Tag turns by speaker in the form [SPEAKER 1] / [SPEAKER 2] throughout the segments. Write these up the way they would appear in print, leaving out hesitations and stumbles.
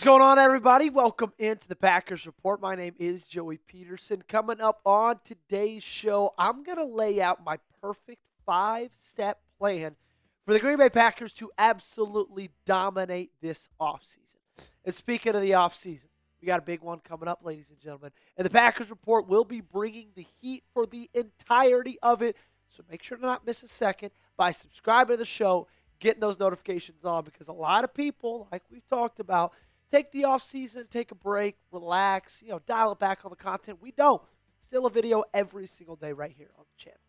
[SPEAKER 1] What's going on, everybody? Welcome into the Packers Report. My name is Joey Petersen. Coming up on today's show, I'm going to lay out my perfect five-step plan for the Green Bay Packers to absolutely dominate this offseason. And speaking of the offseason, we got a big one coming up, ladies and gentlemen. And the Packers Report will be bringing the heat for the entirety of it. So make sure to not miss a second by subscribing to the show, getting those notifications on, because a lot of people, like we've talked about, take the offseason, take a break, relax, dial it back on the content. We don't. Still a video every single day right here on the channel.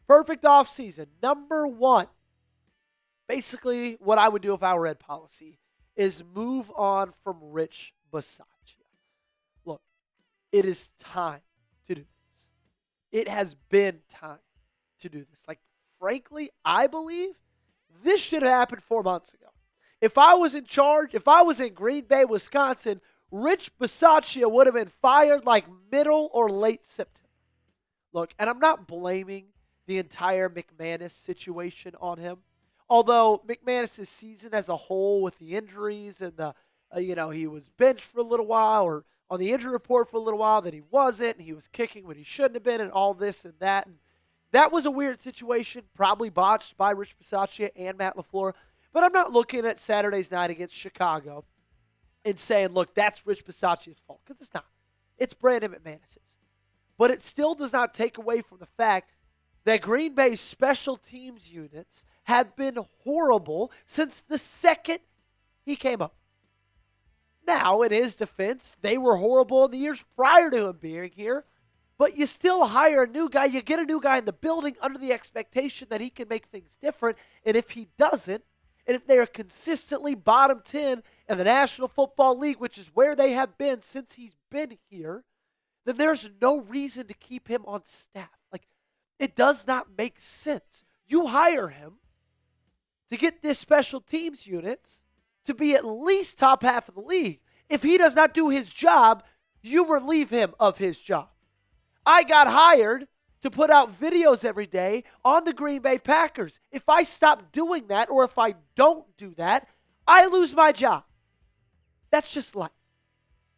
[SPEAKER 1] Perfect offseason. Number one, basically what I would do if I were Ed Policy is move on from Rich Bissacia. Look, it is time to do this. It has been time to do this. Frankly, I believe this should have happened 4 months ago. If I was in charge, if I was in Green Bay, Wisconsin, Rich Bissacia would have been fired middle or late September. Look, and I'm not blaming the entire McManus situation on him. Although McManus' season as a whole with the injuries and he was benched for a little while or on the injury report for a little while, then he wasn't, and he was kicking when he shouldn't have been and all this and that. And that was a weird situation, probably botched by Rich Bissacia and Matt LaFleur. But I'm not looking at Saturday's night against Chicago and saying, look, that's Rich Bisaccia's fault, because it's not. It's Brandon McManus's. But it still does not take away from the fact that Green Bay's special teams units have been horrible since the second he came up. Now, in his defense, they were horrible in the years prior to him being here, but you still hire a new guy. You get a new guy in the building under the expectation that he can make things different, and if he doesn't, and if they are consistently bottom 10 in the National Football League, which is where they have been since he's been here, then there's no reason to keep him on staff. It does not make sense. You hire him to get this special teams units to be at least top half of the league. If he does not do his job, you relieve him of his job. I got hired to put out videos every day on the Green Bay Packers. If I stop doing that, or if I don't do that, I lose my job. That's just life.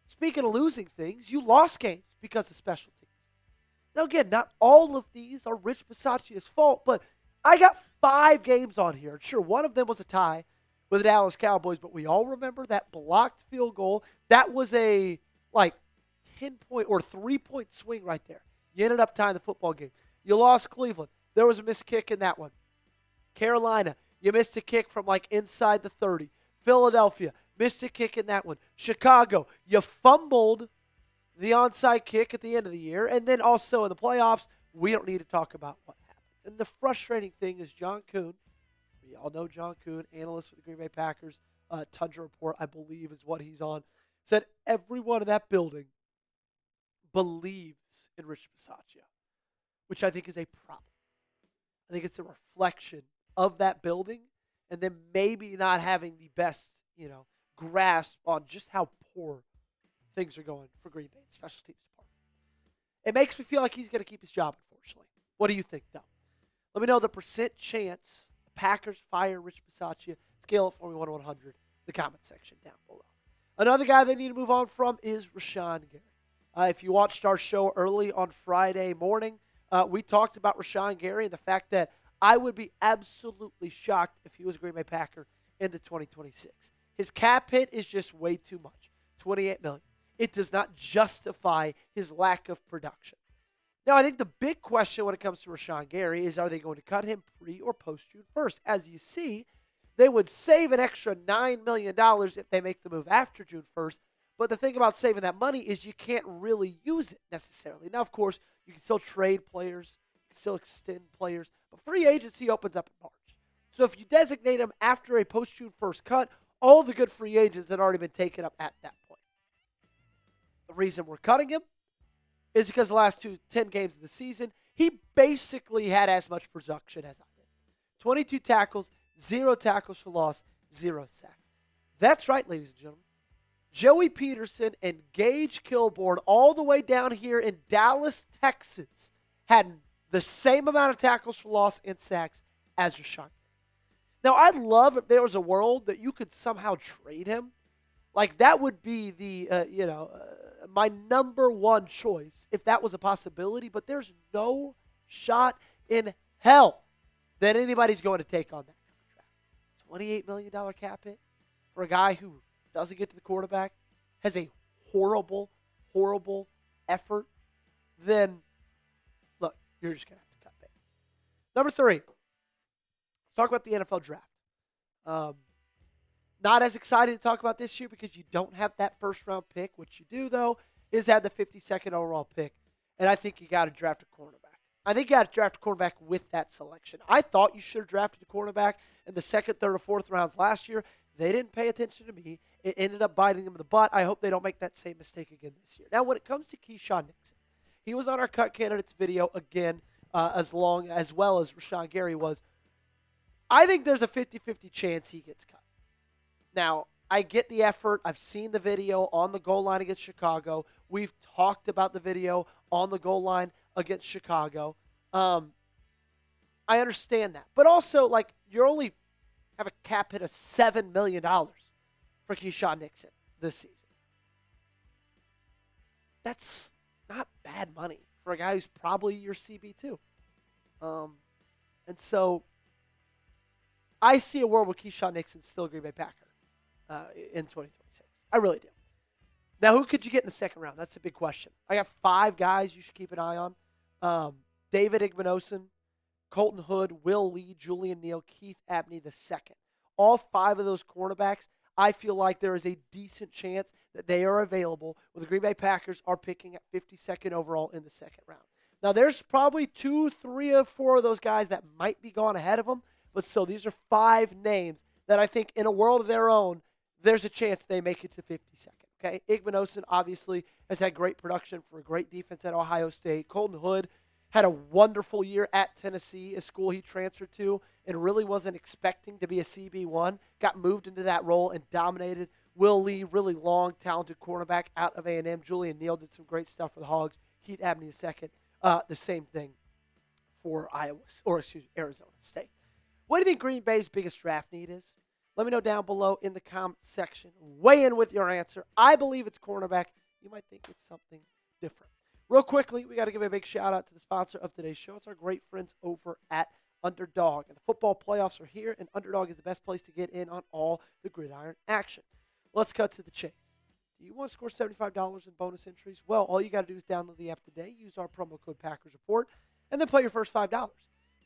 [SPEAKER 1] Speaking of losing things, you lost games because of special teams. Now again, not all of these are Rich Bisaccia's fault, but I got 5 games on here. Sure, one of them was a tie with the Dallas Cowboys, but we all remember that blocked field goal. That was a 10-point or 3-point swing right there. You ended up tying the football game. You lost Cleveland. There was a missed kick in that one. Carolina, you missed a kick from inside the 30. Philadelphia, missed a kick in that one. Chicago, you fumbled the onside kick at the end of the year. And then also in the playoffs, we don't need to talk about what happened. And the frustrating thing is John Kuhn. We all know John Kuhn, analyst for the Green Bay Packers. Tundra Report, I believe, is what he's on. Said everyone in that building believes in Rich Bisaccia, which I think is a problem. I think it's a reflection of that building, and then maybe not having the best, grasp on just how poor things are going for Green Bay, special teams department. It makes me feel like he's going to keep his job, unfortunately. What do you think, though? Let me know the percent chance the Packers fire Rich Bisaccia. Scale it for me 1 to 100. The comment section down below. Another guy they need to move on from is Rashan Gary. If you watched our show early on Friday morning, we talked about Rashan Gary and the fact that I would be absolutely shocked if he was a Green Bay Packer into 2026. His cap hit is just way too much, $28 million. It does not justify his lack of production. Now, I think the big question when it comes to Rashan Gary is, are they going to cut him pre or post June 1st? As you see, they would save an extra $9 million if they make the move after June 1st. But the thing about saving that money is you can't really use it necessarily. Now, of course, you can still trade players, you can still extend players, but free agency opens up in March. So if you designate him after a post-June 1st cut, all the good free agents had already been taken up at that point. The reason we're cutting him is because the last 10 games of the season, he basically had as much production as I did. 22 tackles, 0 tackles for loss, 0 sacks. That's right, ladies and gentlemen. Joey Petersen and Gage Kilborn all the way down here in Dallas, Texas, had the same amount of tackles for loss and sacks as Rashan. Now, I'd love if there was a world that you could somehow trade him, Like, that would be my number one choice if that was a possibility. But there's no shot in hell that anybody's going to take on that contract. $28 million cap hit for a guy who doesn't get to the quarterback, has a horrible, horrible effort, then, look, you're just going to have to cut bait. Number 3, let's talk about the NFL draft. Not as excited to talk about this year because you don't have that first-round pick. What you do, though, is have the 52nd overall pick, and I think you got to draft a cornerback. I think you got to draft a quarterback with that selection. I thought you should have drafted a quarterback in the 2nd, 3rd, or 4th rounds last year. They didn't pay attention to me. It ended up biting them in the butt. I hope they don't make that same mistake again this year. Now, when it comes to Keyshawn Nixon, he was on our cut candidates video again, as well as Rashan Gary was. I think there's a 50-50 chance he gets cut. Now, I get the effort. I've seen the video on the goal line against Chicago. We've talked about the video on the goal line against Chicago. I understand that. But also, like, you only have a cap hit of $7 million for Keyshawn Nixon this season. That's not bad money for a guy who's probably your CB2. And so I see a world where Keyshawn Nixon's still a Green Bay Packer in 2026. I really do. Now, who could you get in the 2nd round? That's a big question. I got 5 guys you should keep an eye on. David Igbinosun, Colton Hood, Will Lee, Julian Neal, Keith Abney II. All 5 of those cornerbacks, I feel like there is a decent chance that they are available when the Green Bay Packers are picking at 52nd overall in the 2nd round. Now, there's probably 2, 3, or 4 of those guys that might be gone ahead of them, but still, these are 5 names that I think in a world of their own, there's a chance they make it to 52nd. Okay, Igbinosun obviously has had great production for a great defense at Ohio State. Colton Hood had a wonderful year at Tennessee, a school he transferred to, and really wasn't expecting to be a CB1. Got moved into that role and dominated. Will Lee, really long, talented cornerback out of A&M. Julian Neal did some great stuff for the Hogs. Keith Abney II, the same thing for Arizona State. What do you think Green Bay's biggest draft need is? Let me know down below in the comment section. Weigh in with your answer. I believe it's cornerback. You might think it's something different. Real quickly, we got to give a big shout-out to the sponsor of today's show. It's our great friends over at Underdog. And the football playoffs are here, and Underdog is the best place to get in on all the gridiron action. Let's cut to the chase. Do you want to score $75 in bonus entries? Well, all you got to do is download the app today, use our promo code Packers Report, and then play your first $5.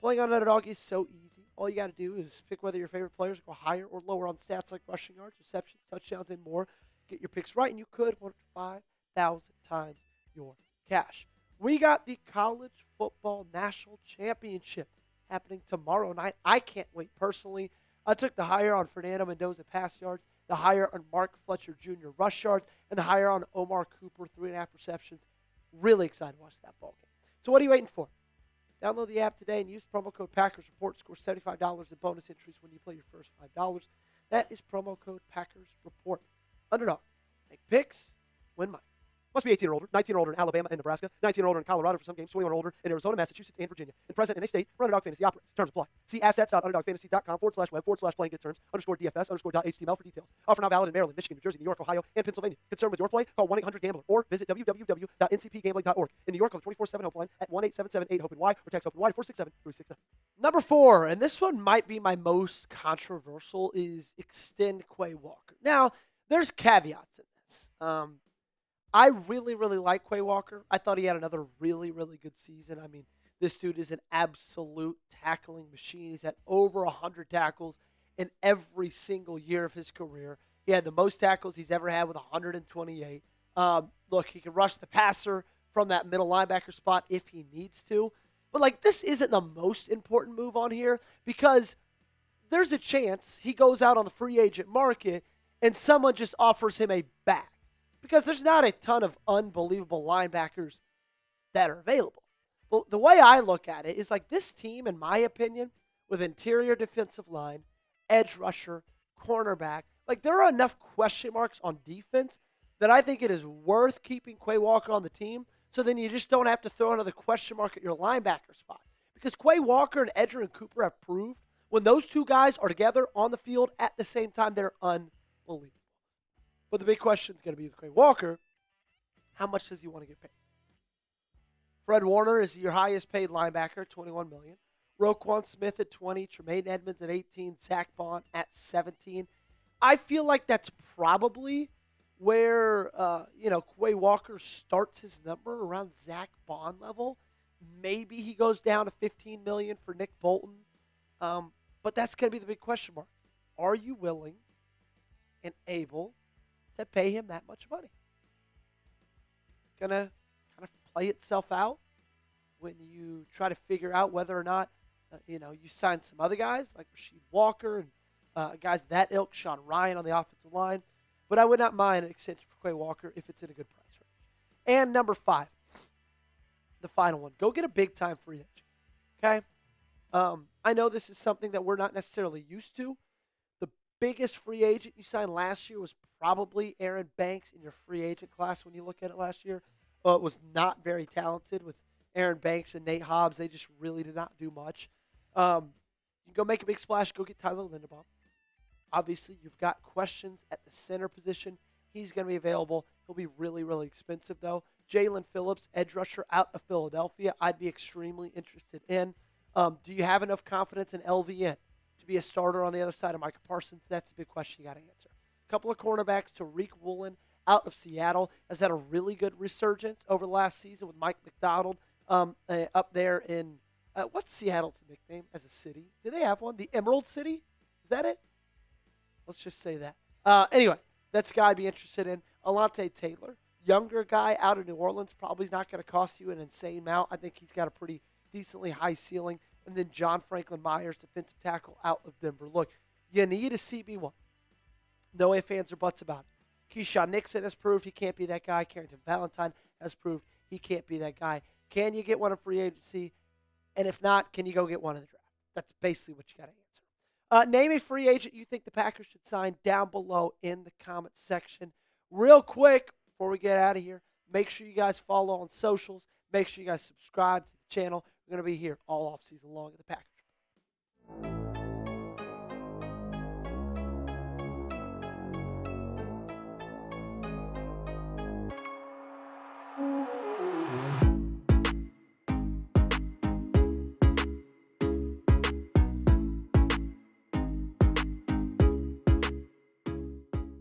[SPEAKER 1] Playing on Underdog is so easy. All you got to do is pick whether your favorite players go higher or lower on stats like rushing yards, receptions, touchdowns, and more. Get your picks right, and you could win 5,000 times your cash. We got the College Football National Championship happening tomorrow night. I can't wait personally. I took the higher on Fernando Mendoza pass yards, the higher on Mark Fletcher Jr. rush yards, and the higher on Omar Cooper 3.5 receptions. Really excited to watch that ball game. So what are you waiting for? Download the app today and use promo code Packers Report. Score $75 in bonus entries when you play your first $5. That is promo code Packers Report. Underdog. Make picks. Win money. Must be 18 or older, 19 or older in Alabama and Nebraska, 19 or older in Colorado for some games, 21 or older in Arizona, Massachusetts, and Virginia, and present in a state where Underdog Fantasy operates. Terms apply. See assets.underdogfantasy.com/web/playing-good-terms_DFS_.html for details. Offer not valid in Maryland, Michigan, New Jersey, New York, Ohio, and Pennsylvania. Concerned with your play? Call 1-800-GAMBLER or visit www.ncpgambling.org. In New York, call the 24/7 helpline at 1-877-8-HOPE-NY or text HOPE-NY to 467-367. Number 4, and this one might be my most controversial, is extend Quay Walker. Now, there's caveats in this. I really, really like Quay Walker. I thought he had another really, really good season. I mean, this dude is an absolute tackling machine. He's had over 100 tackles in every single year of his career. He had the most tackles he's ever had with 128. Look, he can rush the passer from that middle linebacker spot if he needs to. But, like, this isn't the most important move on here because there's a chance he goes out on the free agent market and someone just offers him a bag. Because there's not a ton of unbelievable linebackers that are available. Well, the way I look at it is like this team, in my opinion, with interior defensive line, edge rusher, cornerback, like there are enough question marks on defense that I think it is worth keeping Quay Walker on the team so then you just don't have to throw another question mark at your linebacker spot. Because Quay Walker and Edger and Cooper have proved when those two guys are together on the field at the same time, they're unbelievable. But the big question is going to be with Quay Walker, how much does he want to get paid? Fred Warner is your highest paid linebacker, $21 million. Roquan Smith at 20, Tremaine Edmonds at 18, Zach Bond at 17. I feel like that's probably where Quay Walker starts his number around Zach Bond level. Maybe he goes down to $15 million for Nick Bolton, but that's going to be the big question mark. Are you willing and able to pay him that much money? It's going to kind of play itself out when you try to figure out whether or not you sign some other guys like Rasheed Walker and guys of that ilk, Sean Ryan on the offensive line. But I would not mind an extension for Quay Walker if it's in a good price range. And number 5, the final one. Go get a big-time free agent, okay? I know this is something that we're not necessarily used to. The biggest free agent you signed last year was probably Aaron Banks in your free agent class when you look at it last year. It was not very talented with Aaron Banks and Nate Hobbs. They just really did not do much. You can go make a big splash. Go get Tyler Linderbaum. Obviously, you've got questions at the center position. He's going to be available. He'll be really, really expensive, though. Jalen Phillips, edge rusher out of Philadelphia, I'd be extremely interested in. Do you have enough confidence in LVN to be a starter on the other side of Micah Parsons? That's the big question you got to answer. A couple of cornerbacks. Tariq Woolen out of Seattle has had a really good resurgence over the last season with Mike McDonald up there in what's Seattle's nickname as a city? Do they have one? The Emerald City? Is that it? Let's just say that. Anyway, that's a guy I'd be interested in. Alontae Taylor, younger guy out of New Orleans, probably not going to cost you an insane amount. I think he's got a pretty decently high ceiling. And then John Franklin Myers, defensive tackle out of Denver. Look, you need a CB1. No ifs, ands, or buts about it. Keyshawn Nixon has proved he can't be that guy. Carrington Valentine has proved he can't be that guy. Can you get one in free agency? And if not, can you go get one in the draft? That's basically what you got to answer. Name a free agent you think the Packers should sign down below in the comments section. Real quick, before we get out of here, make sure you guys follow on socials. Make sure you guys subscribe to the channel. We're going to be here all offseason long at the Packers.